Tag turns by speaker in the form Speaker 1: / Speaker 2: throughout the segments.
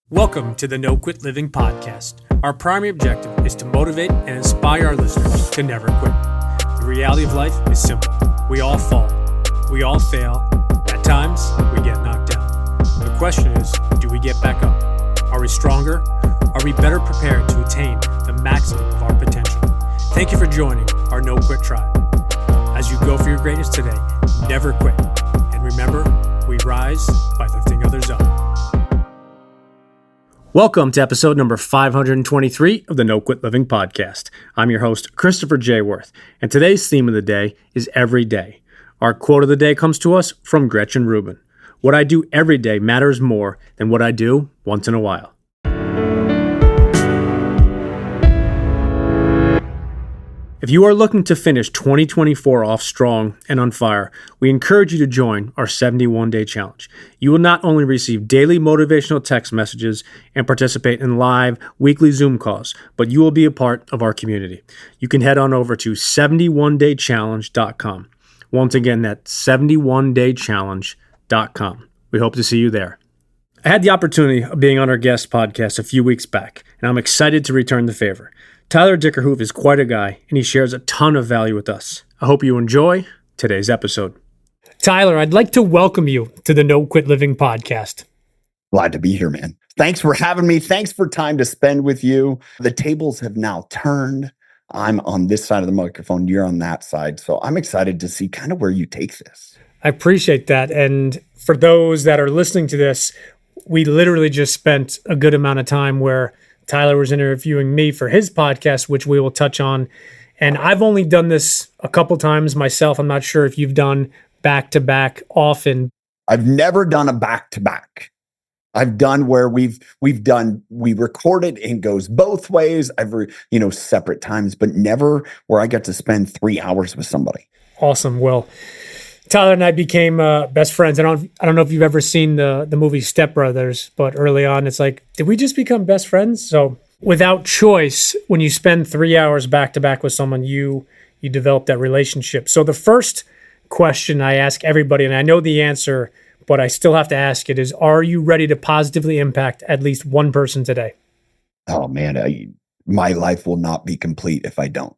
Speaker 1: Welcome to the No Quit Living podcast. Our primary objective is to motivate and inspire our listeners to never quit. The reality of life is simple. We all fall. We all fail. At times, we get knocked down. The question is, do we get back up? Are we stronger? Are we better prepared to attain the maximum of our potential? Thank you for joining our No Quit tribe. As you go for your greatness today, never quit. And remember, we rise by lifting others up. Welcome to episode number 523 of the No Quit Living podcast. I'm your host, Christopher J. Worth, and today's theme of the day is every day. Our quote of the day comes to us from Gretchen Rubin. What I do every day matters more than what I do once in a while. If you are looking to finish 2024 off strong and on fire, we encourage you to join our 71-day challenge. You will not only receive daily motivational text messages and participate in live weekly Zoom calls, but you will be a part of our community. You can head on over to 71daychallenge.com. Once again, that's 71daychallenge.com. We hope to see you there. I had the opportunity of being on our guest podcast a few weeks back, and I'm excited to return the favor. Tyler Dickerhoof is quite a guy, and he shares a ton of value with us. I hope you enjoy today's episode. Tyler, I'd like to welcome you to the No Quit Living podcast.
Speaker 2: Glad to be here, man. Thanks for having me. Thanks for time to spend with you. The tables have now turned. I'm on this side of the microphone. You're on that side. So I'm excited to see kind of where you take this.
Speaker 1: I appreciate that. And for those that are listening to this, we literally just spent a good amount of time where Tyler was interviewing me for his podcast, which we will touch on. And I've only done this a couple times myself. I'm not sure if you've done back-to-back often.
Speaker 2: I've never done a back-to-back. I've done where we recorded and goes both ways, separate times, but never where I got to spend 3 hours with somebody.
Speaker 1: Awesome. Well, Tyler and I became best friends. I don't know if you've ever seen the movie Step Brothers, but early on, it's like, did we just become best friends? So without choice, when you spend 3 hours back to back with someone, you develop that relationship. So the first question I ask everybody, and I know the answer, but I still have to ask it, is, are you ready to positively impact at least one person today?
Speaker 2: Oh man, my life will not be complete if I don't.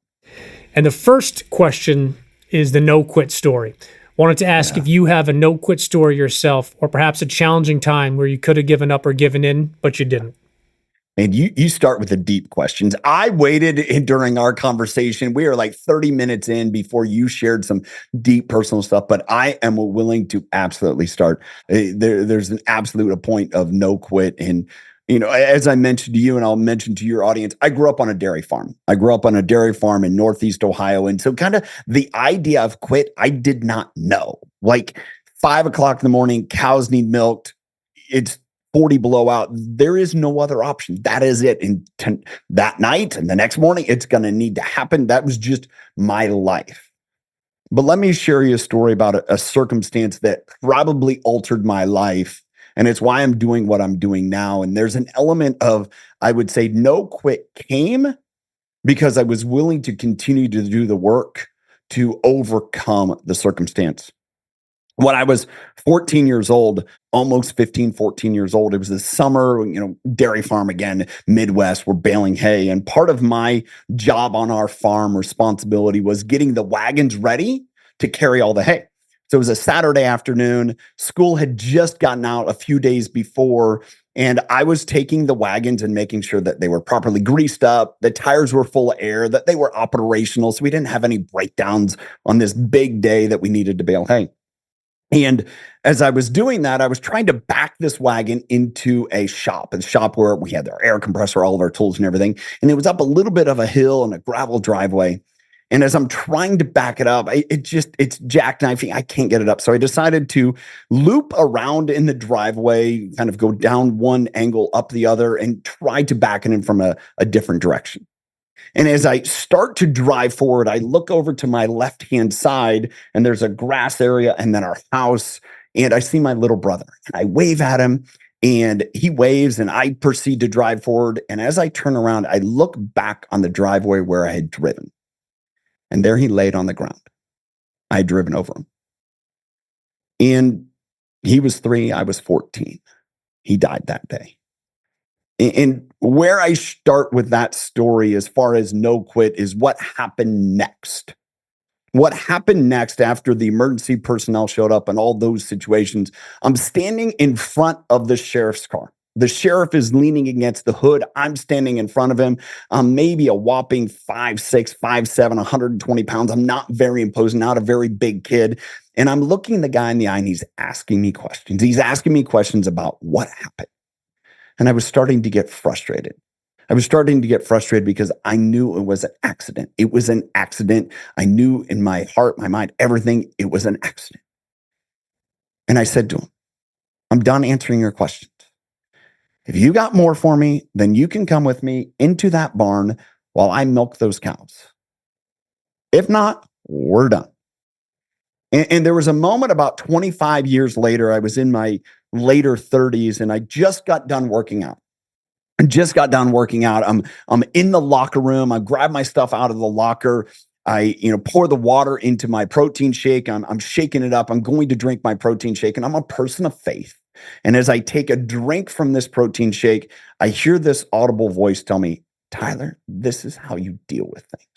Speaker 1: And the first question is the no quit story. Wanted to ask if you have a no-quit story yourself, or perhaps a challenging time where you could have given up or given in, but you didn't.
Speaker 2: And you start with the deep questions. I waited during our conversation. We are like 30 minutes in before you shared some deep personal stuff, but I am willing to absolutely start. There's an absolute point of no quit. And as I mentioned to you, and I'll mention to your audience, I grew up on a dairy farm. I grew up on a dairy farm in Northeast Ohio. And so kind of the idea of quit, I did not know. Like 5 o'clock in the morning, cows need milked. It's 40 below out. There is no other option. That is it. And that night and the next morning, it's going to need to happen. That was just my life. But let me share you a story about a circumstance that probably altered my life. And it's why I'm doing what I'm doing now. And there's an element of, I would say, no quit came because I was willing to continue to do the work to overcome the circumstance. When I was 14 years old, almost 14 years old, it was the summer, dairy farm again, Midwest, we're baling hay. And part of my job on our farm responsibility was getting the wagons ready to carry all the hay. So it was a Saturday afternoon. School had just gotten out a few days before, and I was taking the wagons and making sure that they were properly greased up, the tires were full of air, that they were operational, so we didn't have any breakdowns on this big day that we needed to bale hay. And as I was doing that, I was trying to back this wagon into a shop where we had our air compressor, all of our tools and everything. And it was up a little bit of a hill and a gravel driveway. And as I'm trying to back it up, it's jackknifing. I can't get it up. So I decided to loop around in the driveway, kind of go down one angle, up the other, and try to back it in from a different direction. And as I start to drive forward, I look over to my left-hand side, and there's a grass area and then our house. And I see my little brother. And I wave at him, and he waves, and I proceed to drive forward. And as I turn around, I look back on the driveway where I had driven. And there he laid on the ground. I had driven over him. And he was 3, I was 14. He died that day. And where I start with that story as far as no quit is what happened next. What happened next after the emergency personnel showed up and all those situations? I'm standing in front of the sheriff's car. The sheriff is leaning against the hood. I'm standing in front of him. I'm maybe a whopping 5'6", 5'7", 120 pounds. I'm not very imposing, not a very big kid. And I'm looking the guy in the eye and he's asking me questions. He's asking me questions about what happened. And I was starting to get frustrated. I was starting to get frustrated because I knew it was an accident. It was an accident. I knew in my heart, my mind, everything, it was an accident. And I said to him, I'm done answering your questions. If you got more for me, then you can come with me into that barn while I milk those cows. If not, we're done. And there was a moment about 25 years later, I was in my later 30s and I just got done working out. I'm in the locker room. I grab my stuff out of the locker. I, pour the water into my protein shake. I'm shaking it up. I'm going to drink my protein shake, and I'm a person of faith. And as I take a drink from this protein shake, I hear this audible voice tell me, Tyler, this is how you deal with things.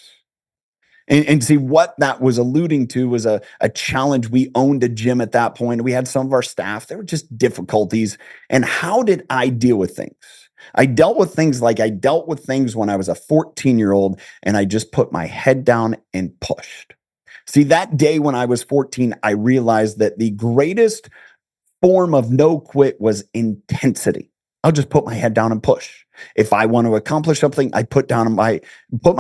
Speaker 2: And see, what that was alluding to was a challenge. We owned a gym at that point. We had some of our staff. There were just difficulties. And how did I deal with things? I dealt with things like I dealt with things when I was a 14-year-old, and I just put my head down and pushed. See, that day when I was 14, I realized that the greatest form of no quit was intensity. I'll just put my head down and push. If I want to accomplish something, I put my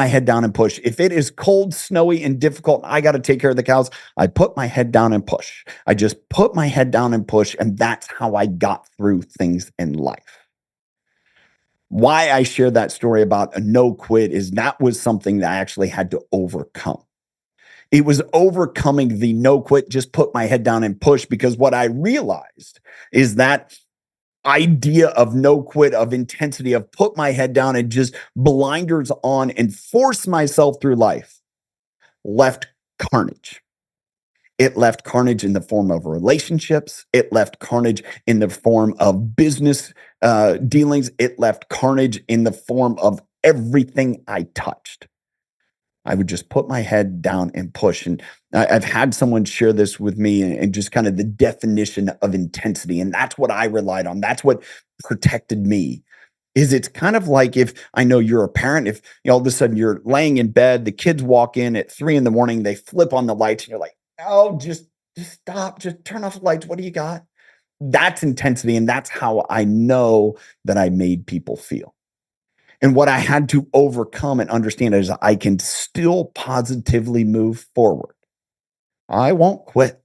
Speaker 2: head down and push. If it is cold, snowy, and difficult, I got to take care of the cows, I put my head down and push. I just put my head down and push, and that's how I got through things in life. Why I share that story about a no quit is that was something that I actually had to overcome. It was overcoming the no quit, just put my head down and push, because what I realized is that idea of no quit, of intensity, of put my head down and just blinders on and force myself through life left carnage. It left carnage in the form of relationships. It left carnage in the form of business dealings. It left carnage in the form of everything I touched. I would just put my head down and push. And I've had someone share this with me and just kind of the definition of intensity. And that's what I relied on. That's what protected me. Is it's kind of like, if I know you're a parent, if all of a sudden you're laying in bed, the kids walk in at 3 a.m, they flip on the lights and you're like, oh, just stop, just turn off the lights. What do you got? That's intensity. And that's how I know that I made people feel. And what I had to overcome and understand is I can still positively move forward. I won't quit.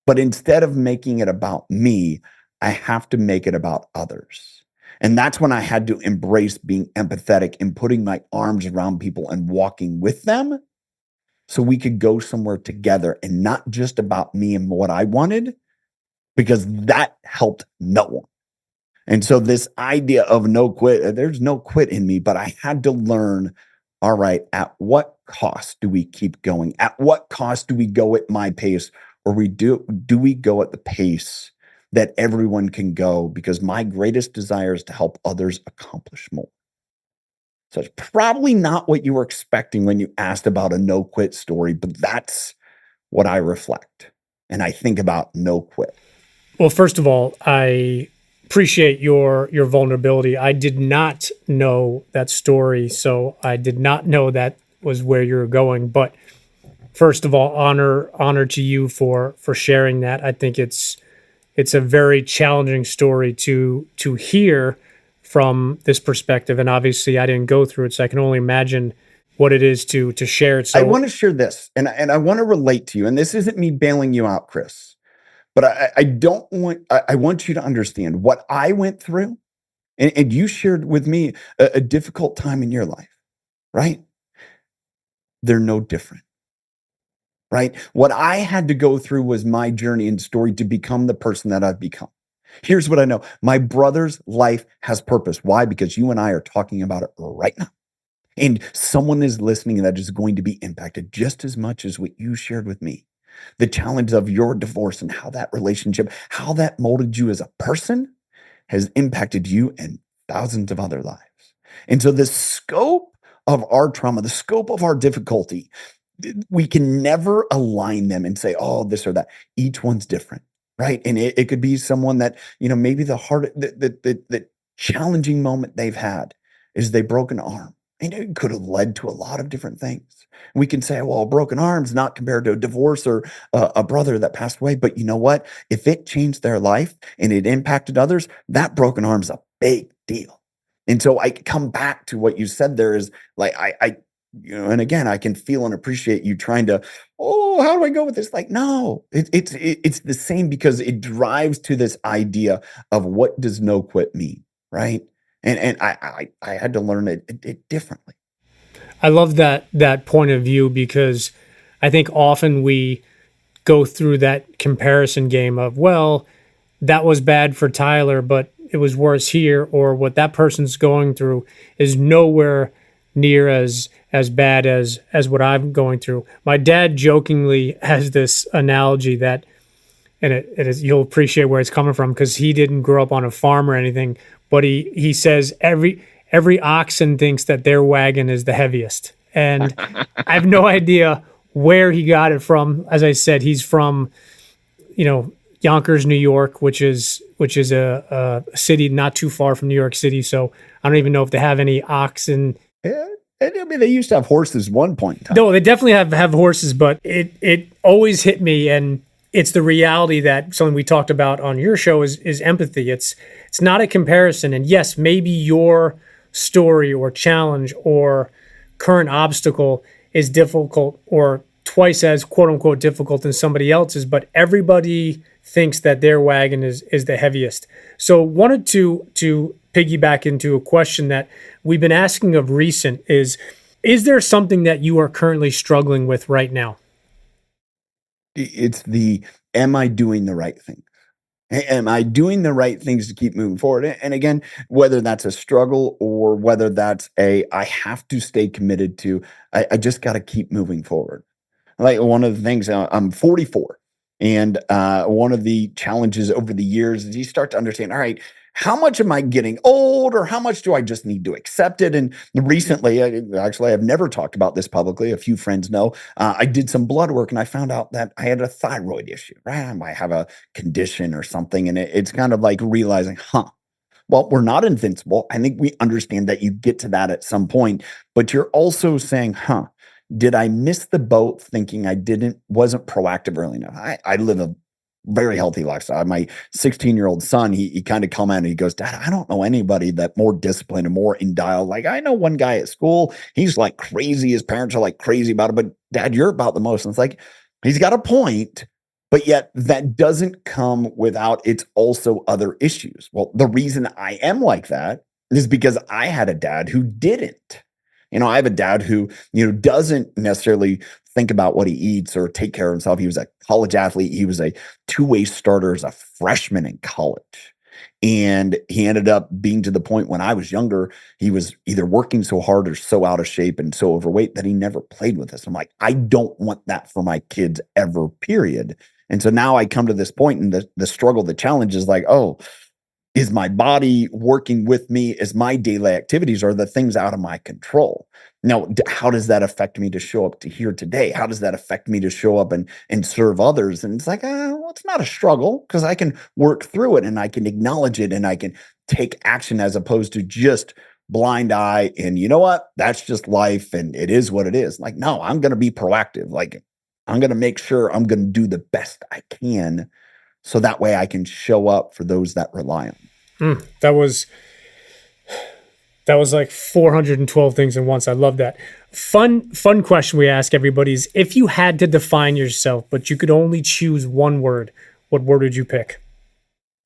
Speaker 2: But instead of making it about me, I have to make it about others. And that's when I had to embrace being empathetic and putting my arms around people and walking with them so we could go somewhere together, and not just about me and what I wanted, because that helped no one. And so this idea of no quit, there's no quit in me, but I had to learn, all right, at what cost do we keep going? At what cost do we go at my pace? Or do we go at the pace that everyone can go? Because my greatest desire is to help others accomplish more. So it's probably not what you were expecting when you asked about a no quit story, but that's what I reflect. And I think about no quit.
Speaker 1: Well, first of all, I appreciate your vulnerability. I did not know that story, so I did not know that was where you were going. But first of all, honor to you for sharing that. I think it's a very challenging story to hear from this perspective, and obviously I didn't go through it, so I can only imagine what it is to share it. So
Speaker 2: I want to share this, and I want to relate to you. And this isn't me bailing you out, Chris. But I want you to understand what I went through, and you shared with me a difficult time in your life, right? They're no different, right? What I had to go through was my journey and story to become the person that I've become. Here's what I know. My brother's life has purpose. Why? Because you and I are talking about it right now. And someone is listening that is going to be impacted just as much as what you shared with me. The challenge of your divorce and how that relationship, how that molded you as a person has impacted you and thousands of other lives. And so the scope of our trauma, the scope of our difficulty, we can never align them and say, oh, this or that. Each one's different, right? And it could be someone that, maybe the challenging moment they've had is they broke an arm. And it could have led to a lot of different things. We can say, well, a broken arm's not compared to a divorce or a brother that passed away. But you know what? If it changed their life and it impacted others, that broken arm's a big deal. And so I come back to what you said there is like, and again, I can feel and appreciate you trying to, oh, how do I go with this? Like, no, it's the same because it drives to this idea of what does no quit mean, right? And I had to learn it differently.
Speaker 1: I love that point of view because I think often we go through that comparison game of, well, that was bad for Tyler, but it was worse here, or what that person's going through is nowhere near as bad as what I'm going through. My dad jokingly has this analogy that, and it is, you'll appreciate where it's coming from because he didn't grow up on a farm or anything, but he says every oxen thinks that their wagon is the heaviest. And I have no idea where he got it from. As I said, he's from, Yonkers, New York, which is a city not too far from New York City. So I don't even know if they have any oxen.
Speaker 2: Yeah. I mean, they used to have horses one point in time.
Speaker 1: No, they definitely have horses, but it always hit me, and it's the reality that something we talked about on your show is empathy. It's not a comparison. And yes, maybe your story or challenge or current obstacle is difficult or twice as quote unquote difficult than somebody else's, but everybody thinks that their wagon is the heaviest. So wanted to piggyback into a question that we've been asking of recent is there something that you are currently struggling with right now?
Speaker 2: It's am I doing the right thing? Am I doing the right things to keep moving forward? And again, whether that's a struggle or whether that's I have to stay committed to, I just got to keep moving forward. Like one of the things, I'm 44. And one of the challenges over the years is you start to understand, all right, how much am I getting old or how much do I just need to accept it? And recently, I've never talked about this publicly. A few friends know. I did some blood work and I found out that I had a thyroid issue, right? I might have a condition or something. And it's kind of like realizing, well, we're not invincible. I think we understand that you get to that at some point, but you're also saying, did I miss the boat thinking wasn't proactive early enough? I live a very healthy lifestyle. My 16-year-old son, he kind of come out and he goes, Dad, I don't know anybody that more disciplined and more in dial. Like I know one guy at school, he's like crazy. His parents are like crazy about it, but Dad, you're about the most. And it's like, he's got a point, but yet that doesn't come without its also other issues. Well, the reason I am like that is because I had a dad who didn't. I have a dad who, doesn't necessarily think about what he eats or take care of himself. He was a college athlete. He was a two-way starter as a freshman in college. And he ended up being to the point when I was younger, he was either working so hard or so out of shape and so overweight that he never played with us. I'm like, I don't want that for my kids ever, period. And so now I come to this point and the struggle, the challenge is like, is my body working with me? Is my daily activities are the things out of my control? Now, how does that affect me to show up to here today? How does that affect me to show up and serve others? And it's like, well, it's not a struggle because I can work through it and I can acknowledge it and I can take action as opposed to just blind eye. And you know what? That's just life and it is what it is. Like, no, I'm going to be proactive. Like, I'm going to make sure I'm going to do the best I can. So that way I can show up for those that rely on me.
Speaker 1: That was like 412 things at once. I love that. Fun question we ask everybody is, if you had to define yourself, but you could only choose one word, what word would you pick?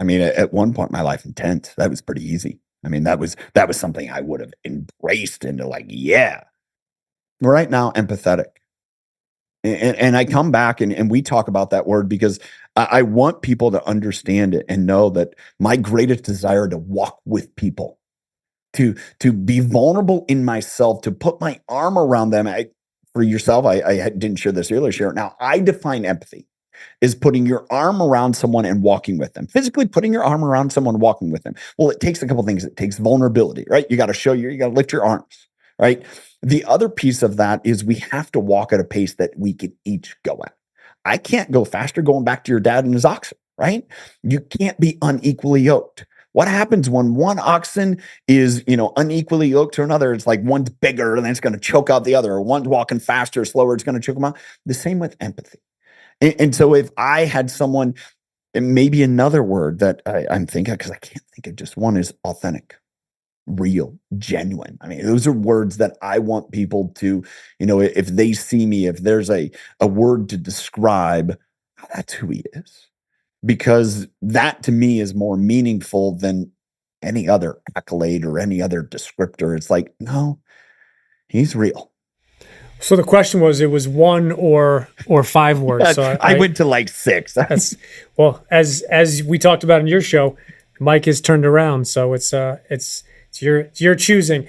Speaker 2: I mean, at one point in my life, intense. That was pretty easy. I mean, that was something I would have embraced into like, yeah. Right now, empathetic. And I come back and we talk about that word because I want people to understand it and know that my greatest desire to walk with people, to be vulnerable in myself, to put my arm around them. For yourself, I didn't share this earlier, Sharon. Now, I define empathy. is putting your arm around someone and walking with them, physically putting your arm around someone, walking with them. Well, it takes a couple things. It takes vulnerability, right? You got to you got to lift your arms, right? The other piece of that is we have to walk at a pace that we can each go at. I can't go faster going back to your dad and his oxen, right? You can't be unequally yoked. What happens when one oxen is, unequally yoked to another? It's like one's bigger and then it's going to choke out the other, or one's walking faster or slower, it's going to choke them out. The same with empathy. And so if I had someone, and maybe another word that I'm thinking, because I can't think of just one, is authentic, real, genuine. I mean, those are words that I want people to, if they see me, if there's a word to describe, that's who he is. Because that to me is more meaningful than any other accolade or any other descriptor. It's like, no, he's real.
Speaker 1: So the question was, it was one or 5 words. So
Speaker 2: I went to like 6.
Speaker 1: That's well, as we talked about in your show, Mike has turned around. So it's your choosing.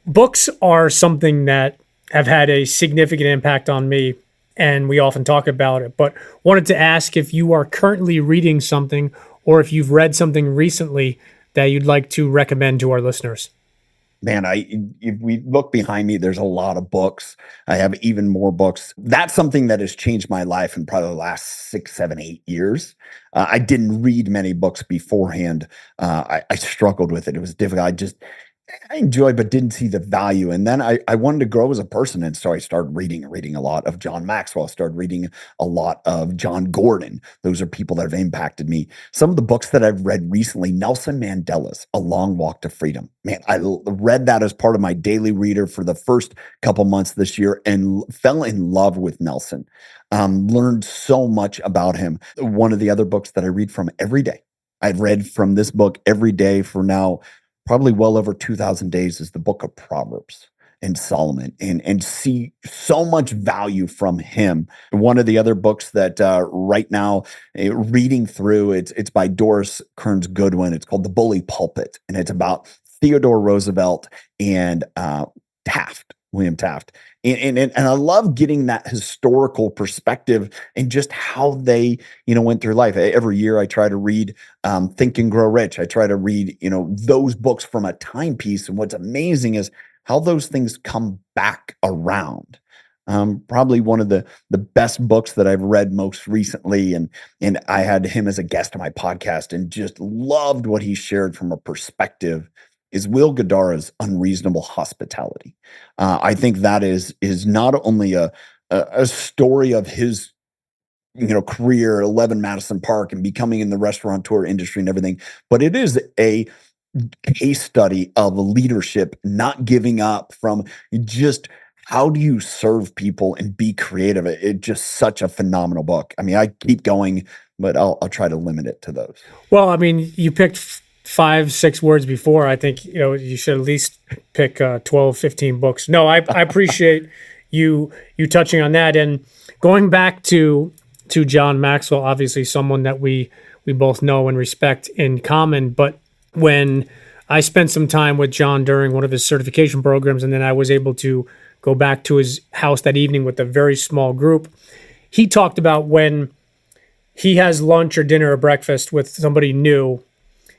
Speaker 1: Books are something that have had a significant impact on me, and we often talk about it, but wanted to ask if you are currently reading something or if you've read something recently that you'd like to recommend to our listeners.
Speaker 2: Man, if we look behind me, there's a lot of books. I have even more books. That's something that has changed my life in probably the last 6, 7, 8 years. I didn't read many books beforehand. I struggled with it. It was difficult. I enjoyed, but didn't see the value. And then I wanted to grow as a person. And so I started reading a lot of John Maxwell. I started reading a lot of John Gordon. Those are people that have impacted me. Some of the books that I've read recently, Nelson Mandela's A Long Walk to Freedom. Man, I read that as part of my daily reader for the first couple months this year and fell in love with Nelson. Learned so much about him. One of the other books that I read from every day, I've read from this book every day for now probably well over 2,000 days, is the book of Proverbs and Solomon, and see so much value from him. One of the other books that right now reading through, it's by Doris Kearns Goodwin. It's called The Bully Pulpit, and it's about Theodore Roosevelt and William Taft. And I love getting that historical perspective and just how they, went through life. Every year I try to read Think and Grow Rich. I try to read, those books from a timepiece. And what's amazing is how those things come back around. Probably one of the best books that I've read most recently. And I had him as a guest on my podcast and just loved what he shared from a perspective is Will Guidara's Unreasonable Hospitality. I think that is not only a story of his career at 11 Madison Park and becoming in the restaurateur industry and everything, but it is a case study of leadership, not giving up, from just how do you serve people and be creative. It's just such a phenomenal book. I mean, I keep going, but I'll try to limit it to those.
Speaker 1: Well, I mean, you picked 5, 6 words before. I think you should at least pick 12, 15 books. No, I appreciate you touching on that. And going back to John Maxwell, obviously someone that we both know and respect in common. But when I spent some time with John during one of his certification programs, and then I was able to go back to his house that evening with a very small group, he talked about when he has lunch or dinner or breakfast with somebody new,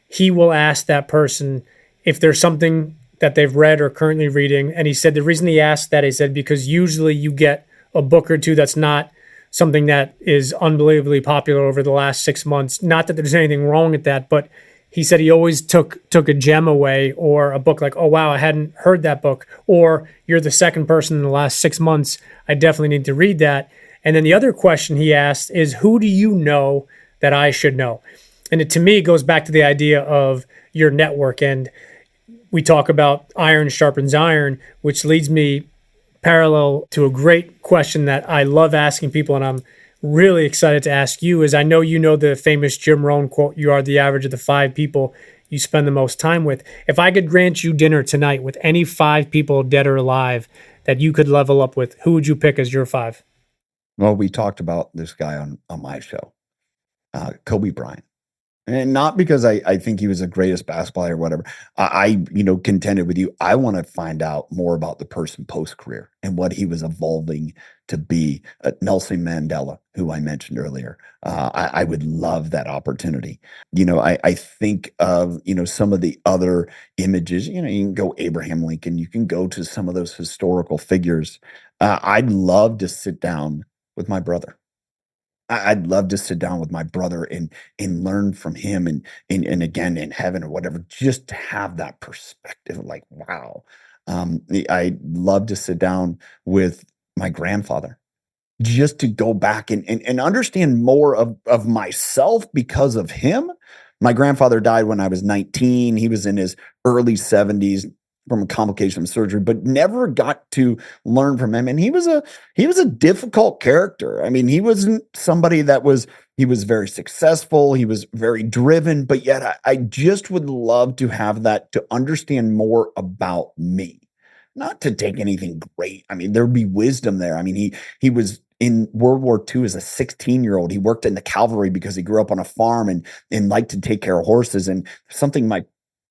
Speaker 1: he will ask that person if there's something that they've read or currently reading. And he said the reason he asked that, he said, because usually you get a book or two that's not something that is unbelievably popular over the last 6 months. Not that there's anything wrong with that, but he said he always took a gem away, or a book like, oh, wow, I hadn't heard that book. Or you're the second person in the last 6 months. I definitely need to read that. And then the other question he asked is, who do you know that I should know? And it, to me, goes back to the idea of your network. And we talk about iron sharpens iron, which leads me parallel to a great question that I love asking people, and I'm really excited to ask you, is I know you know the famous Jim Rohn quote, you are the average of the 5 people you spend the most time with. If I could grant you dinner tonight with any 5 people, dead or alive, that you could level up with, who would you pick as your 5?
Speaker 2: Well, we talked about this guy on my show, Kobe Bryant. And not because I think he was the greatest basketball player or whatever. Contended with you. I want to find out more about the person post career and what he was evolving to be. Nelson Mandela, who I mentioned earlier, I would love that opportunity. I think of some of the other images. You can go Abraham Lincoln. You can go to some of those historical figures. I'd love to sit down with my brother. I'd love to sit down with my brother and learn from him and again in heaven or whatever, just to have that perspective. Like, wow. I'd love to sit down with my grandfather just to go back and understand more of myself because of him. My grandfather died when I was 19. He was in his early 70s from a complication of surgery, but never got to learn from him. And he was a difficult character. I mean, he wasn't somebody he was very successful. He was very driven, but yet I just would love to have that to understand more about me. Not to take anything great. I mean, there'd be wisdom there. I mean, he was in World War II as a 16-year-old. He worked in the cavalry because he grew up on a farm and liked to take care of horses, and something my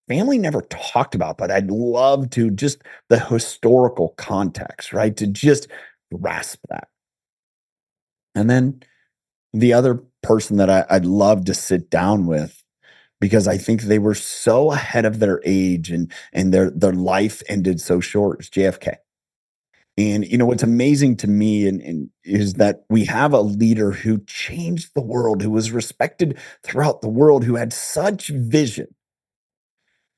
Speaker 2: family never talked about, but I'd love to just the historical context, right? To just grasp that. And then the other person that I'd love to sit down with because I think they were so ahead of their age and their life ended so short is JFK. And what's amazing to me and is that we have a leader who changed the world, who was respected throughout the world, who had such vision.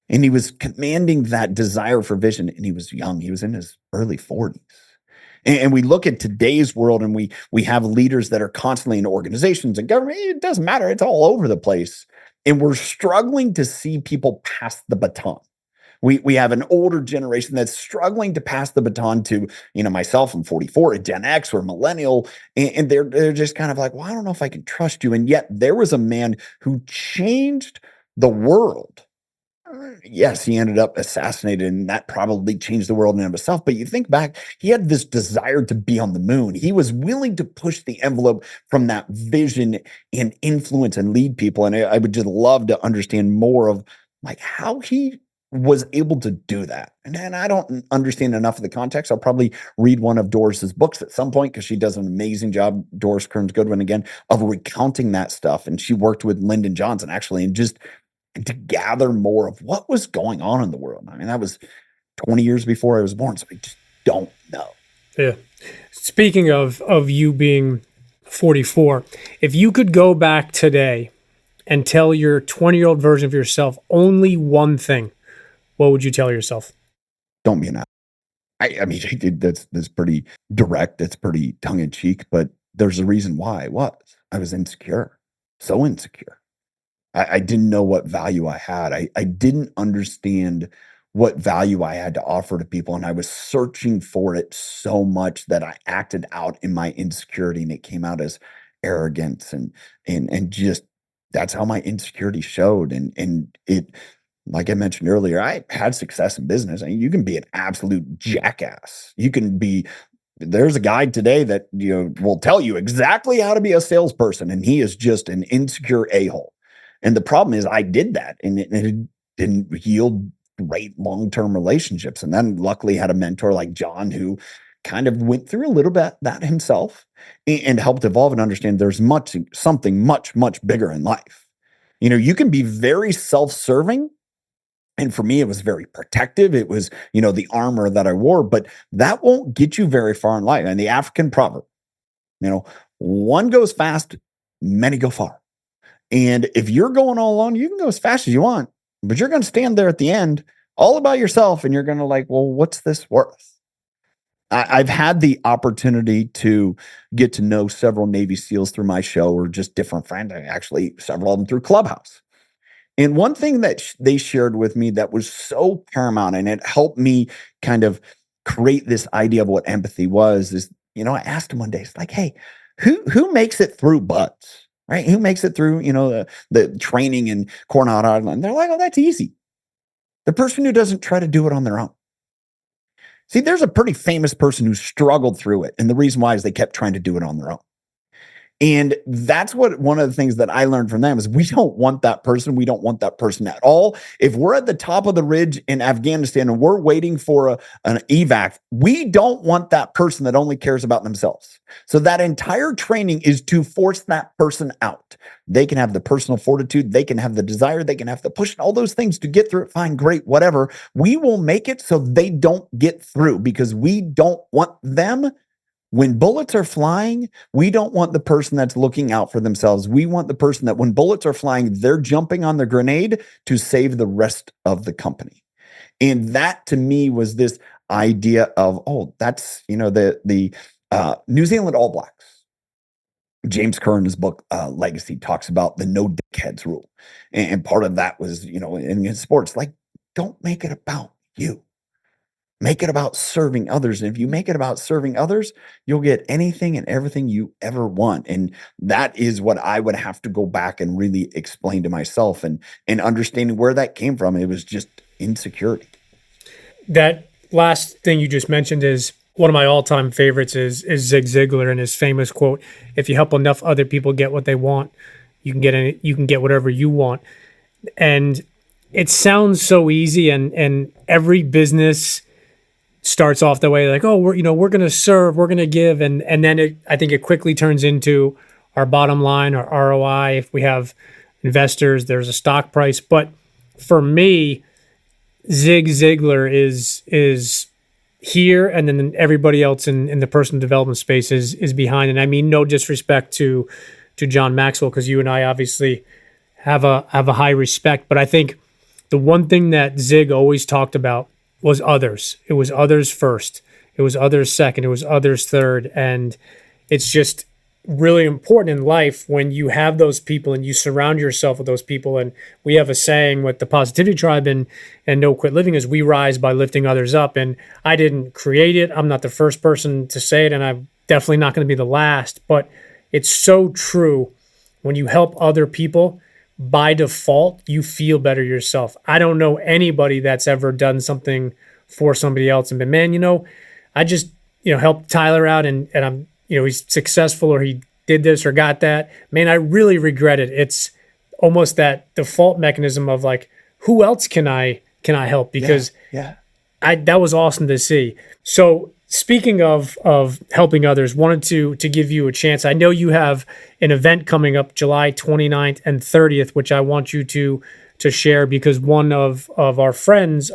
Speaker 2: And he was commanding that desire for vision, and he was young. He was in his early 40s. And we look at today's world, and we have leaders that are constantly in organizations and government. It doesn't matter; it's all over the place, and we're struggling to see people pass the baton. We have an older generation that's struggling to pass the baton to myself. I'm 44, a Gen X or millennial, and they're just kind of like, well, I don't know if I can trust you. And yet there was a man who changed the world. Yes, he ended up assassinated, and that probably changed the world in and of itself. But you think back, he had this desire to be on the moon. He was willing to push the envelope from that vision and influence and lead people. And I would just love to understand more of like how he was able to do that. And I don't understand enough of the context. I'll probably read one of Doris's books at some point because she does an amazing job, Doris Kearns Goodwin again, of recounting that stuff. And she worked with Lyndon Johnson actually, and just to gather more of what was going on in the world. I mean, that was 20 years before I was born, so I just don't know.
Speaker 1: Yeah. Speaking of you being 44, if you could go back today and tell your 20-year-old version of yourself only one thing, what would you tell yourself?
Speaker 2: Don't be an ass. I mean, that's pretty direct. It's pretty tongue in cheek, but there's a reason why I was insecure, so insecure. I didn't know what value I had. I didn't understand what value I had to offer to people. And I was searching for it so much that I acted out in my insecurity, and it came out as arrogance and just that's how my insecurity showed. And it, like I mentioned earlier, I had success in business. I mean, you can be an absolute jackass. You can be there's a guy today that will tell you exactly how to be a salesperson, and he is just an insecure a-hole. And the problem is I did that, and it didn't yield great long-term relationships. And then luckily had a mentor like John who kind of went through a little bit that himself and helped evolve and understand there's something much, much bigger in life. You can be very self-serving. And for me, it was very protective. It was, the armor that I wore, but that won't get you very far in life. And the African proverb, one goes fast, many go far. And if you're going all alone, you can go as fast as you want, but you're going to stand there at the end all about yourself. And you're going to like, well, what's this worth? I've had the opportunity to get to know several Navy SEALs through my show or just different friends. Actually, several of them through Clubhouse. And one thing that they shared with me that was so paramount and it helped me kind of create this idea of what empathy was is, I asked him one day, it's like, hey, who makes it through butts, right? Who makes it through, the training in Cornell University? They're like, oh, that's easy. The person who doesn't try to do it on their own. See, there's a pretty famous person who struggled through it. And the reason why is they kept trying to do it on their own. And that's what one of the things that I learned from them is we don't want that person. We don't want that person at all. If we're at the top of the ridge in Afghanistan and we're waiting for an evac, we don't want that person that only cares about themselves. So that entire training is to force that person out. They can have the personal fortitude, they can have the desire, they can have the push, and all those things to get through it. Fine, great, whatever. We will make it so they don't get through because we don't want them. When bullets are flying, we don't want the person that's looking out for themselves. We want the person that when bullets are flying, they're jumping on the grenade to save the rest of the company. And that to me was this idea of, oh, that's, the New Zealand All Blacks. James Kerr in his book, Legacy, talks about the no dickheads rule. And part of that was, in sports, like, don't make it about you. Make it about serving others. And if you make it about serving others, you'll get anything and everything you ever want. And that is what I would have to go back and really explain to myself and understanding where that came from. It was just insecurity.
Speaker 1: That last thing you just mentioned is one of my all-time favorites is Zig Ziglar and his famous quote, if you help enough other people get what they want, you can get whatever you want. And it sounds so easy, and every business starts off that way, like, oh, we're going to serve, we're going to give. And then I think it quickly turns into our bottom line, our ROI. If we have investors, there's a stock price. But for me, Zig Ziglar is here, and then everybody else in the personal development space is behind. And I mean, no disrespect to John Maxwell, because you and I obviously have a high respect. But I think the one thing that Zig always talked about was others. It was others first. It was others second. It was others third. And it's just really important in life when you have those people and you surround yourself with those people. And we have a saying with the Positivity Tribe and No Quit Living is we rise by lifting others up. And I didn't create it. I'm not the first person to say it, and I'm definitely not going to be the last. But it's so true. When you help other people, by default, you feel better yourself. I don't know anybody that's ever done something for somebody else and been, man, I just, helped Tyler out and I'm, he's successful, or he did this or got that. Man, I really regret it. It's almost that default mechanism of like, who else can I help? Because that was awesome to see. So speaking of helping others, wanted to give you a chance. I know you have an event coming up July 29th and 30th, which I want you to share, because one of our friends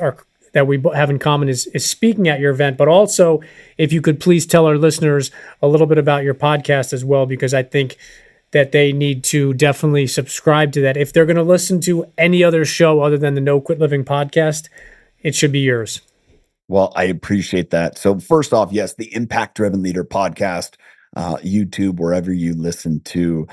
Speaker 1: that we have in common is speaking at your event. But also, if you could please tell our listeners a little bit about your podcast as well, because I think that they need to definitely subscribe to that. If they're going to listen to any other show other than the No Quit Living podcast, it should be yours.
Speaker 2: Well, I appreciate that. So first off, yes, the Impact Driven Leader podcast, YouTube, wherever you listen to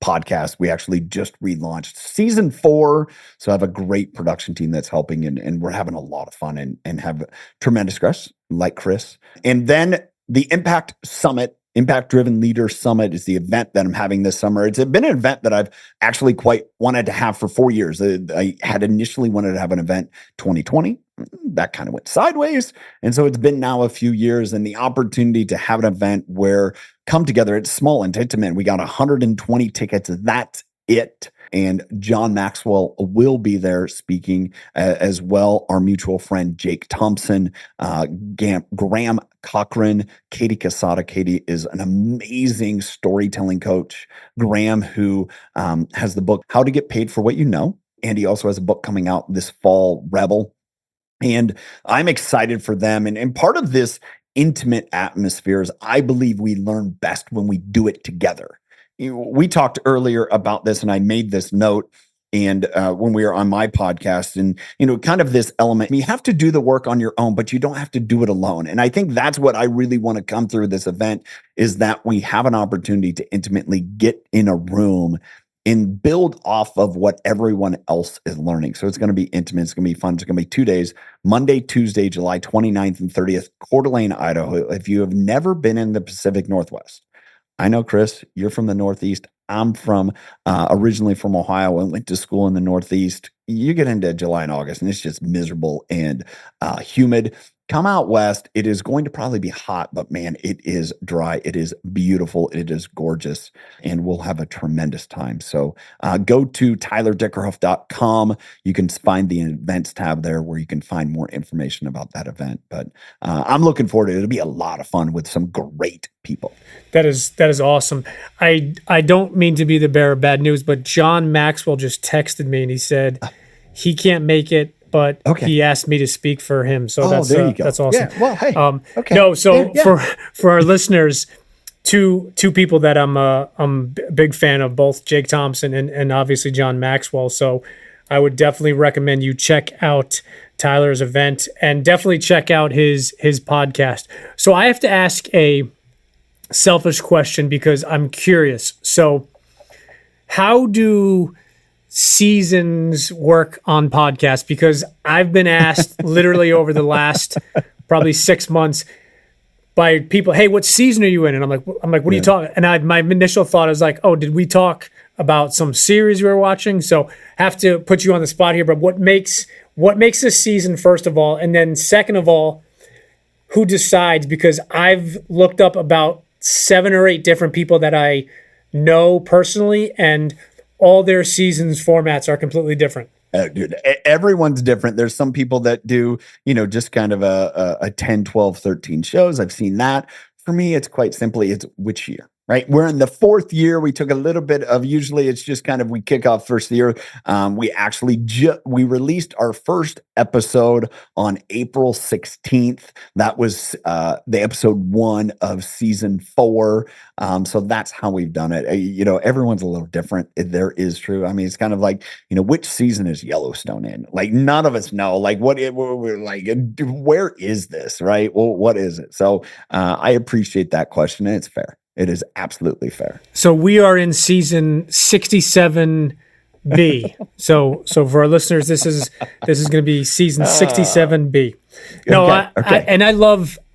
Speaker 2: podcasts. We actually just relaunched season 4. So I have a great production team that's helping, and we're having a lot of fun and have tremendous guests like Chris. And then the Impact Summit, Impact Driven Leader Summit, is the event that I'm having this summer. It's been an event that I've actually quite wanted to have for 4 years. I had initially wanted to have an event 2020. That kind of went sideways. And so it's been now a few years, and the opportunity to have an event where come together, it's small and intimate. We got 120 tickets. That's it. And John Maxwell will be there speaking as well. Our mutual friend, Jake Thompson, Graham Cochran, Katie Casada. Katie is an amazing storytelling coach. Graham, who has the book, How to Get Paid for What You Know. And he also has a book coming out this fall, Rebel. And I'm excited for them. And part of this intimate atmosphere is I believe we learn best when we do it together. We talked earlier about this, and I made this note and when we were on my podcast, and kind of this element, you have to do the work on your own, but you don't have to do it alone. And I think that's what I really want to come through this event, is that we have an opportunity to intimately get in a room and build off of what everyone else is learning. So it's going to be intimate. It's going to be fun. It's going to be 2 days, Monday, Tuesday, July 29th and 30th, Coeur d'Alene, Idaho. If you have never been in the Pacific Northwest, I know, Chris, you're from the Northeast. I'm from originally from Ohio and went to school in the Northeast. You get into July and August, and it's just miserable and humid. come out west. It is going to probably be hot, but man, it is dry. It is beautiful. It is gorgeous, and we'll have a tremendous time. So go to tylerdickerhoof.com. You can find the events tab there where you can find more information about that event. But I'm looking forward to it. It'll be a lot of fun with some great people.
Speaker 1: That is awesome. I don't mean to be the bearer of bad news, but John Maxwell just texted me and he said he can't make it, but he asked me to speak for him. So
Speaker 2: there you go.
Speaker 1: That's awesome.
Speaker 2: Yeah, well, hey.
Speaker 1: No, so for our listeners, two people that I'm a big fan of, both Jake Thompson and obviously John Maxwell. So I would definitely recommend you check out Tyler's event and definitely check out his podcast. So I have to ask a selfish question because I'm curious. So how do seasons work on podcasts? Because I've been asked literally over the last probably 6 months by people, hey, what season are you in? And I'm like, what are you talking? And my initial thought is like, oh, did we talk about some series we were watching? So have to put you on the spot here, but what makes a season, first of all, and then second of all, who decides? Because I've looked up about 7 or 8 different people that I know personally, and all their seasons formats are completely different.
Speaker 2: Dude, everyone's different. There's some people that do, just kind of a 10, 12, 13 shows. I've seen that. For me, it's quite simply, it's which year, right? We're in the 4th year. We took a little bit of, usually it's just kind of, we kick off first year. We actually, we released our first episode on April 16th. That was the episode 1 of season 4. So that's how we've done it. Everyone's a little different. There is true. I mean, it's kind of like, which season is Yellowstone in? Like, none of us know. Like, we're like, where is this, right? Well, what is it? So I appreciate that question, and it's fair. It is absolutely fair.
Speaker 1: So we are in season 67B. So for our listeners, this is going to be season 67B. No, I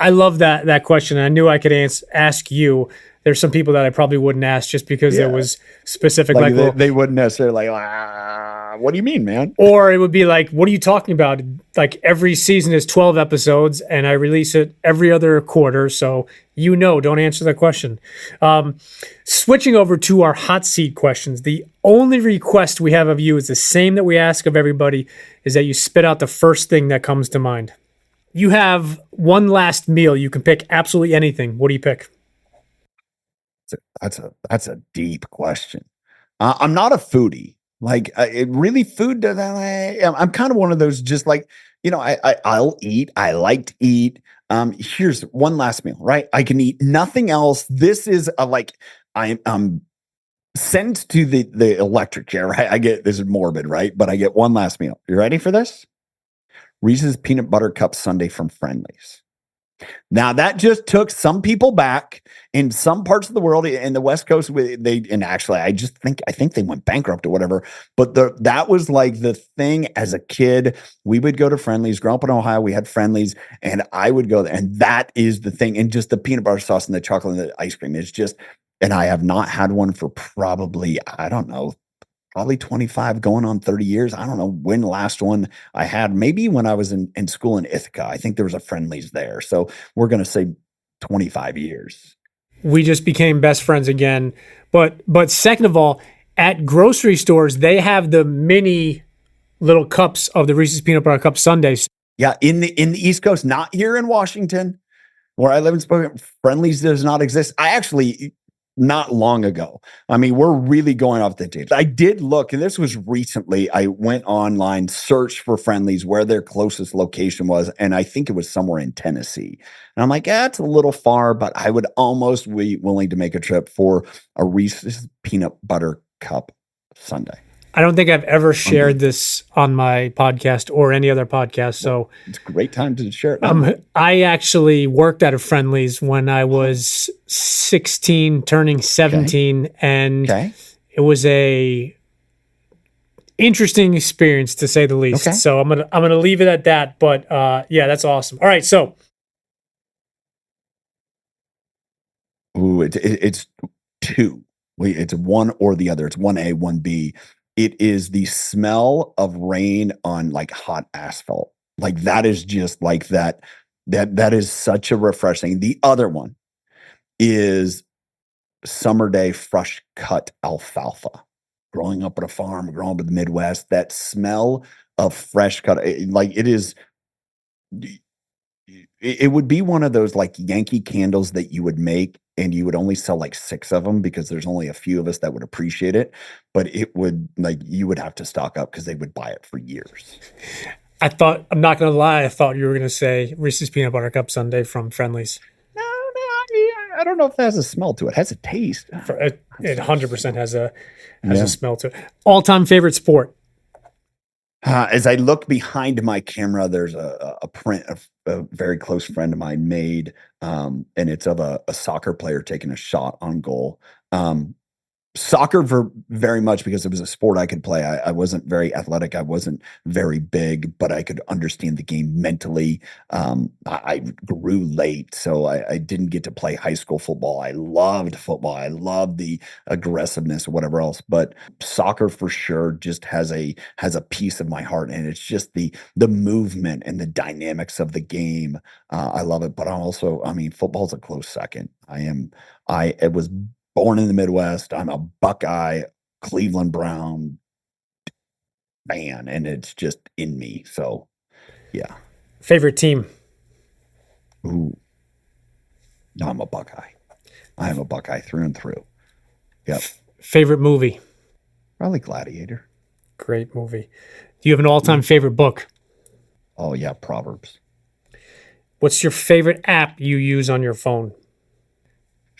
Speaker 1: love that question. I knew I could ask you. There's some people that I probably wouldn't ask just because it was specific. Like
Speaker 2: they wouldn't necessarily what do you mean, man?
Speaker 1: Or it would be like, what are you talking about? Like every season is 12 episodes and I release it every other quarter. So don't answer that question. Switching over to our hot seat questions. The only request we have of you is the same that we ask of everybody, is that you spit out the first thing that comes to mind. You have one last meal. You can pick absolutely anything. What do you pick?
Speaker 2: That's a deep question. I'm not a foodie. Like food. I'm kind of one of those. Just like I'll eat. I like to eat. Here's one last meal. Right, I can eat nothing else. This is I'm sent to the electric chair. Right, I get this is morbid, right? But I get one last meal. You ready for this? Reese's peanut butter cup sundae from Friendly's. Now that just took some people back in some parts of the world. In the West Coast, I think they went bankrupt or whatever. But that was like the thing as a kid. We would go to Friendly's. Growing up in Ohio, we had Friendly's, and I would go there, and that is the thing. And just the peanut butter sauce and the chocolate and the ice cream is just. And I have not had one for probably 25 going on 30 years. I don't know when the last one I had, maybe when I was in school in Ithaca. I think there was a Friendly's there. So we're going to say 25 years.
Speaker 1: We just became best friends again. But second of all, at grocery stores, they have the mini little cups of the Reese's Peanut Butter Cup sundaes.
Speaker 2: Yeah, in the East Coast, not here in Washington, where I live in Spokane, Friendly's does not exist. Not long ago. I mean, we're really going off the tangent. I did look, and this was recently, I went online, searched for Friendly's, where their closest location was, and I think it was somewhere in Tennessee. And I'm like, it's a little far, but I would almost be willing to make a trip for a Reese's Peanut Butter Cup sundae.
Speaker 1: I don't think I've ever shared this on my podcast or any other podcast. So
Speaker 2: it's a great time to share it.
Speaker 1: I actually worked at a Friendly's when I was 16, turning 17, and it was a interesting experience to say the least. Okay. So I'm gonna leave it at that. But that's awesome. All right, so
Speaker 2: it's 2. It's one or the other. It's 1A, 1B. It is the smell of rain on like hot asphalt. Like that is just like that That is such a refreshing. The other one is summer day fresh cut alfalfa. Growing up on a farm, growing up in the Midwest, that smell of fresh cut, like it is, it would be one of those like Yankee candles that you would make and you would only sell like 6 of them because there's only a few of us that would appreciate it, but it would like you would have to stock up because they would buy it for years.
Speaker 1: I'm not going to lie, I thought you were going to say Reese's Peanut Butter Cup Sundae from Friendly's.
Speaker 2: No, I don't know if that has a smell to it. It has a taste.
Speaker 1: It 100% has a smell to it. All-time favorite sport?
Speaker 2: As I look behind my camera, there's a print of a very close friend of mine made, and it's of a soccer player taking a shot on goal. Soccer very much because it was a sport I could play. I wasn't very athletic. I wasn't very big, but I could understand the game mentally. I grew late, so I didn't get to play high school football. I loved football. I loved the aggressiveness or whatever else, but soccer for sure just has a piece of my heart, and it's just the movement and the dynamics of the game. I love it, but I mean, football's a close second. It was born in the Midwest. I'm a Buckeye, Cleveland Brown fan, and it's just in me. So, yeah.
Speaker 1: Favorite team?
Speaker 2: Ooh. No, I'm a Buckeye. I am a Buckeye through and through. Yep.
Speaker 1: Favorite movie?
Speaker 2: Probably Gladiator.
Speaker 1: Great movie. Do you have an all-time favorite book?
Speaker 2: Oh, yeah, Proverbs.
Speaker 1: What's your favorite app you use on your phone?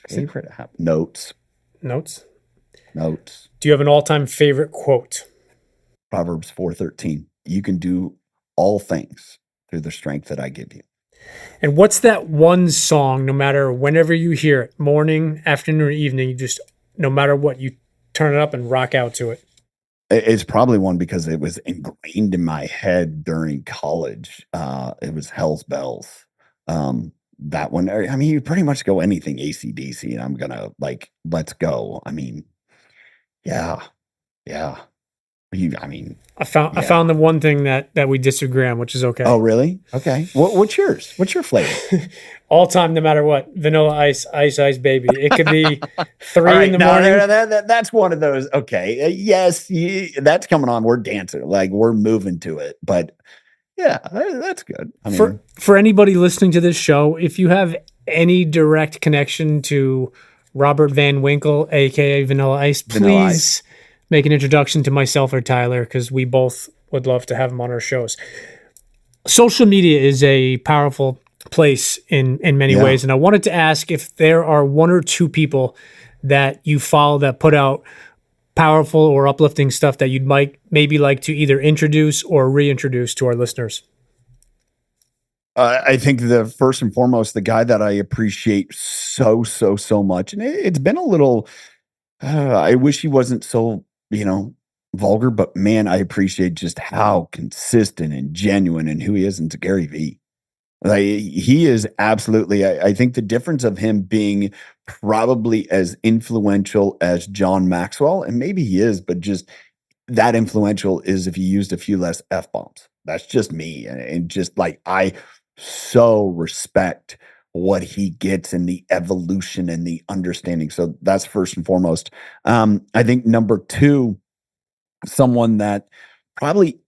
Speaker 2: Favorite app? Notes.
Speaker 1: Notes?
Speaker 2: Notes.
Speaker 1: Do you have an all-time favorite quote?
Speaker 2: Proverbs 4:13. You can do all things through the strength that I give you.
Speaker 1: And what's that one song, no matter whenever you hear it, morning, afternoon, or evening, you just, no matter what, you turn it up and rock out to it?
Speaker 2: It's probably one because it was ingrained in my head during college. It was Hell's Bells. That one, I mean, you pretty much go anything AC/DC, and I'm gonna like, let's go. I mean, yeah.
Speaker 1: I found the one thing that we disagree on, which is okay.
Speaker 2: Oh, really? Okay. What's yours? What's your flavor?
Speaker 1: All time, no matter what. Vanilla Ice, Ice Ice Baby. It could be 3
Speaker 2: All right,
Speaker 1: in the morning.
Speaker 2: That's one of those. Okay. Yes, that's coming on. We're dancing, like we're moving to it. But yeah, that's good. I mean,
Speaker 1: for anybody listening to this show, if you have any direct connection to Robert Van Winkle, aka Vanilla Ice, please make an introduction to myself or Tyler, because we both would love to have him on our shows. Social media is a powerful place in many ways, and I wanted to ask if there are one or two people that you follow that put out powerful or uplifting stuff that you'd maybe like to either introduce or reintroduce to our listeners.
Speaker 2: I think the first and foremost, the guy that I appreciate so much, and it's been a little, I wish he wasn't so, vulgar, but man, I appreciate just how consistent and genuine and who he is into Gary Vee. Like, he is absolutely, I think the difference of him being probably as influential as John Maxwell, and maybe he is, but just that influential is if he used a few less F-bombs. That's just me. And just like, I so respect what he gets and the evolution and the understanding. So that's first and foremost. I think number two, someone that probably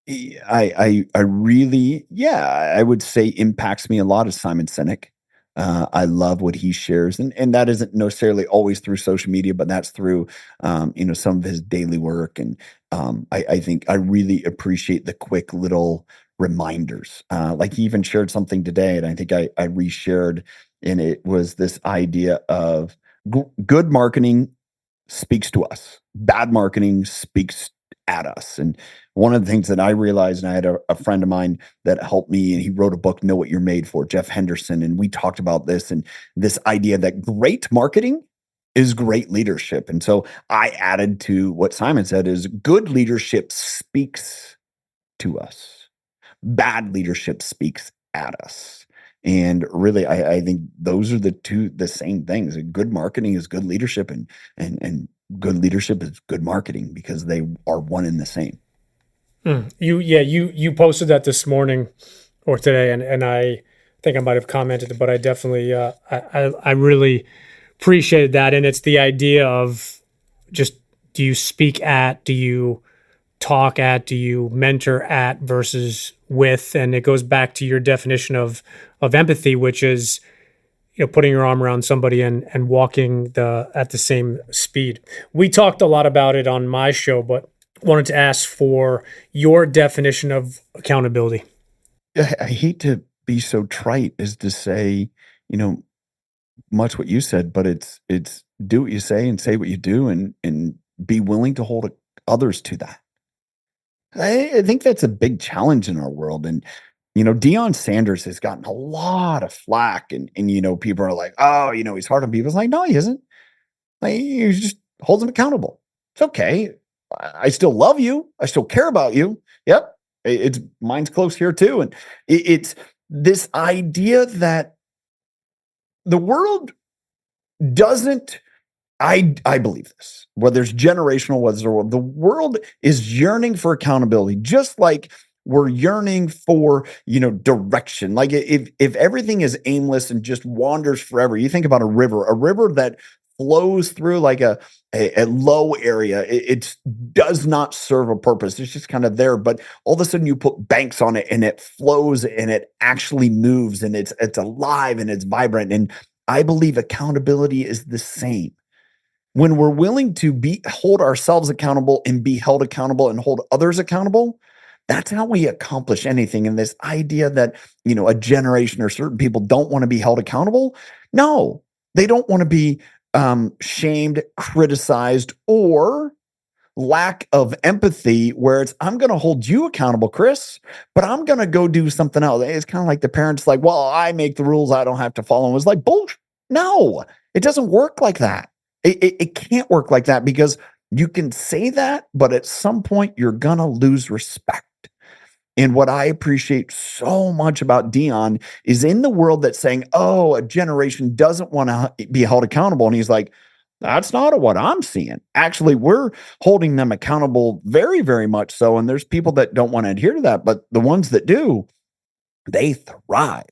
Speaker 2: I really, I would say impacts me a lot is Simon Sinek. I love what he shares, and that isn't necessarily always through social media, but that's through some of his daily work. And I think I really appreciate the quick little reminders. Like he even shared something today, and I think I reshared, and it was this idea of good marketing speaks to us. Bad marketing speaks at us. And one of the things that I realized, and I had a friend of mine that helped me, and he wrote a book, Know What You're Made For, Jeff Henderson. And we talked about this and this idea that great marketing is great leadership. And so I added to what Simon said is good leadership speaks to us. Bad leadership speaks at us. And really, I think those are the same things. Good marketing is good leadership, and good leadership is good marketing, because they are one and the same.
Speaker 1: You posted that this morning or today, and I think I might have commented, but I definitely, I really appreciated that. And it's the idea of just, do you speak at, do you talk at, do you mentor at versus with? And it goes back to your definition of empathy, which is, putting your arm around somebody and walking at the same speed. We talked a lot about it on my show, but wanted to ask for your definition of accountability.
Speaker 2: I hate to be so trite as to say, you know, much what you said, but it's do what you say what you do, and be willing to hold others to that. I think that's a big challenge in our world. And Deion Sanders has gotten a lot of flack, and people are like, oh, he's hard on people. It's like, no, he isn't. Like, he just holds them accountable. It's okay. I still love you. I still care about you. Yep. It's mine's close here too. And it's this idea that the world doesn't, I believe this, whether it's generational, whether the world is yearning for accountability, just like we're yearning for, direction. Like if everything is aimless and just wanders forever, you think about a river that flows through like a low area. It does not serve a purpose. It's just kind of there. But all of a sudden you put banks on it and it flows and it actually moves and it's alive and it's vibrant. And I believe accountability is the same. When we're willing to hold ourselves accountable and be held accountable and hold others accountable, that's how we accomplish anything. And this idea that, a generation or certain people don't want to be held accountable. No, they don't want to be shamed, criticized, or lack of empathy, where it's, I'm going to hold you accountable, Chris, but I'm going to go do something else. It's kind of like the parents like, well, I make the rules, I don't have to follow them. It's like, bullshit. No, it doesn't work like that. It can't work like that, because you can say that, but at some point you're going to lose respect. And what I appreciate so much about Dion is, in the world that's saying, oh, a generation doesn't want to be held accountable. And he's like, that's not what I'm seeing. Actually, we're holding them accountable very, very much so. And there's people that don't want to adhere to that, but the ones that do, they thrive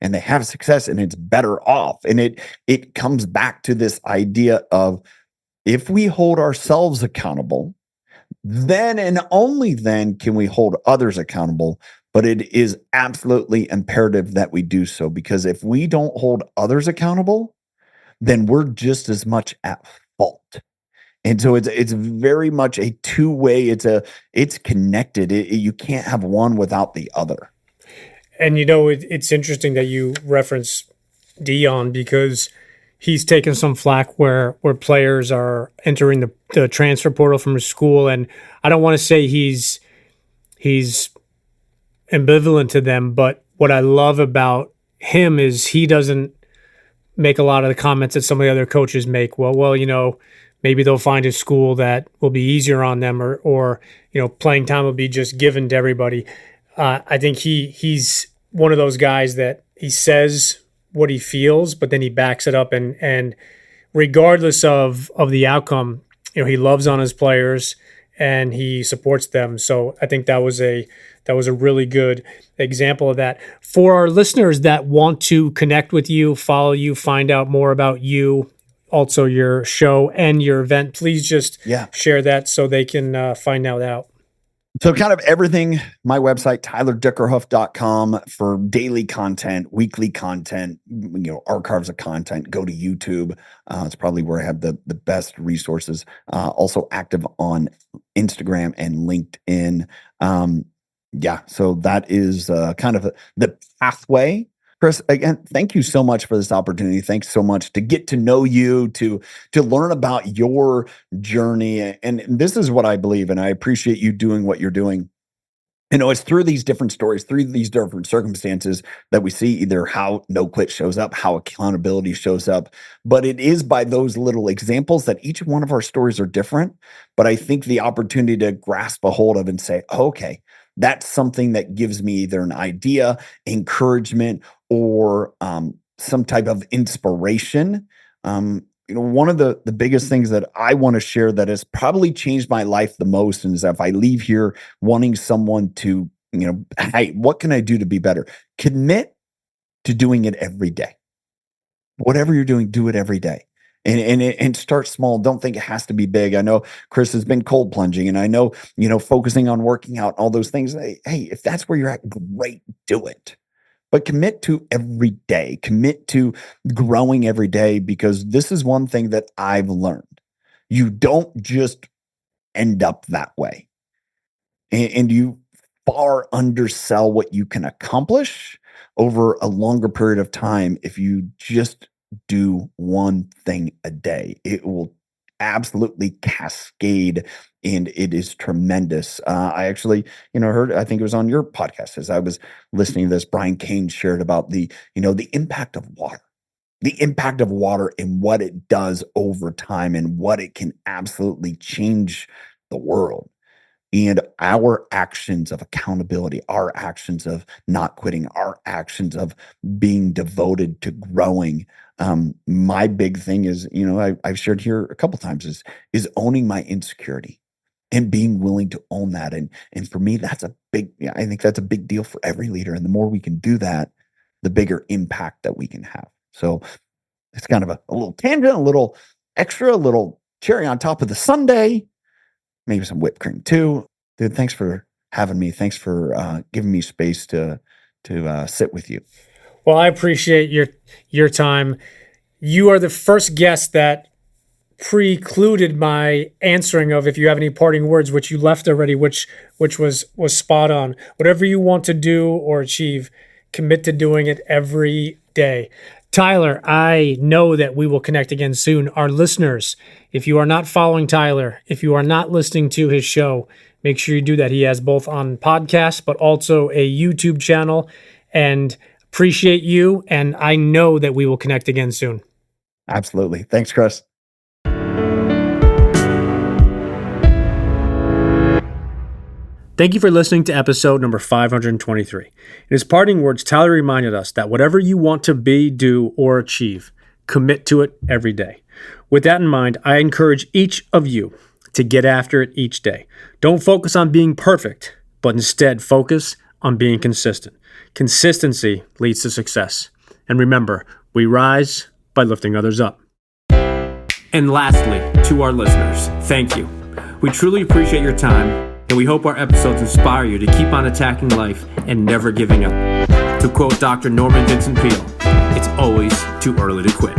Speaker 2: and they have success, and it's better off. And it comes back to this idea of, if we hold ourselves accountable, then and only then can we hold others accountable. But it is absolutely imperative that we do so, because if we don't hold others accountable, then we're just as much at fault. And so it's very much a two-way. It's connected. You can't have one without the other.
Speaker 1: And it's interesting that you reference Dion, because he's taken some flack where players are entering the transfer portal from his school, and I don't want to say he's ambivalent to them, but what I love about him is he doesn't make a lot of the comments that some of the other coaches make. Well, maybe they'll find a school that will be easier on them, or playing time will be just given to everybody. I think he's one of those guys that he says what he feels, but then he backs it up, and regardless of the outcome, he loves on his players and he supports them. So I think that was a really good example of that. For our listeners that want to connect with you, follow you, find out more about you, also your show and your event, please just share that so they can find out.
Speaker 2: So kind of everything, my website, tylerdickerhoof.com, for daily content, weekly content, archives of content. Go to YouTube. It's probably where I have the best resources. Also active on Instagram and LinkedIn. So that is kind of the pathway. Chris, again, thank you so much for this opportunity. Thanks so much to get to know you, to learn about your journey. And this is what I believe, and I appreciate you doing what you're doing. It's through these different stories, through these different circumstances, that we see either how no quit shows up, how accountability shows up. But it is by those little examples that each one of our stories are different. But I think the opportunity to grasp a hold of and say, okay, that's something that gives me either an idea, encouragement, or some type of inspiration. One of the biggest things that I want to share that has probably changed my life the most, and is if I leave here wanting someone to, hey, what can I do to be better? Commit to doing it every day. Whatever you're doing, do it every day. And start small. Don't think it has to be big. I know Chris has been cold plunging, and I know, focusing on working out, all those things. Hey, if that's where you're at, great, do it. But commit to every day. Commit to growing every day, because this is one thing that I've learned. You don't just end up that way. And you far undersell what you can accomplish over a longer period of time if you just do one thing a day. It will absolutely cascade, and it is tremendous. I actually, heard, I think it was on your podcast as I was listening to this, Brian Kane shared about the impact of water. The impact of water and what it does over time, and what it can absolutely change the world. And our actions of accountability, our actions of not quitting, our actions of being devoted to growing. My big thing is, I've shared here a couple times, is owning my insecurity and being willing to own that. And for me, I think that's a big deal for every leader. And the more we can do that, the bigger impact that we can have. So it's kind of a little tangent, a little extra, a little cherry on top of the sundae. Maybe some whipped cream too. Dude, thanks for having me. Thanks for giving me space to sit with you.
Speaker 1: Well, I appreciate your time. You are the first guest that precluded my answering of if you have any parting words, which you left already, which was spot on. Whatever you want to do or achieve, commit to doing it every day. Tyler, I know that we will connect again soon. Our listeners, if you are not following Tyler, if you are not listening to his show, make sure you do that. He has both on podcasts, but also a YouTube channel, and appreciate you. And I know that we will connect again soon.
Speaker 2: Absolutely. Thanks, Chris.
Speaker 1: Thank you for listening to episode number 523. In his parting words, Tyler reminded us that whatever you want to be, do, or achieve, commit to it every day. With that in mind, I encourage each of you to get after it each day. Don't focus on being perfect, but instead focus on being consistent. Consistency leads to success. And remember, we rise by lifting others up. And lastly, to our listeners, thank you. We truly appreciate your time, and we hope our episodes inspire you to keep on attacking life and never giving up. To quote Dr. Norman Vincent Peale, it's always too early to quit.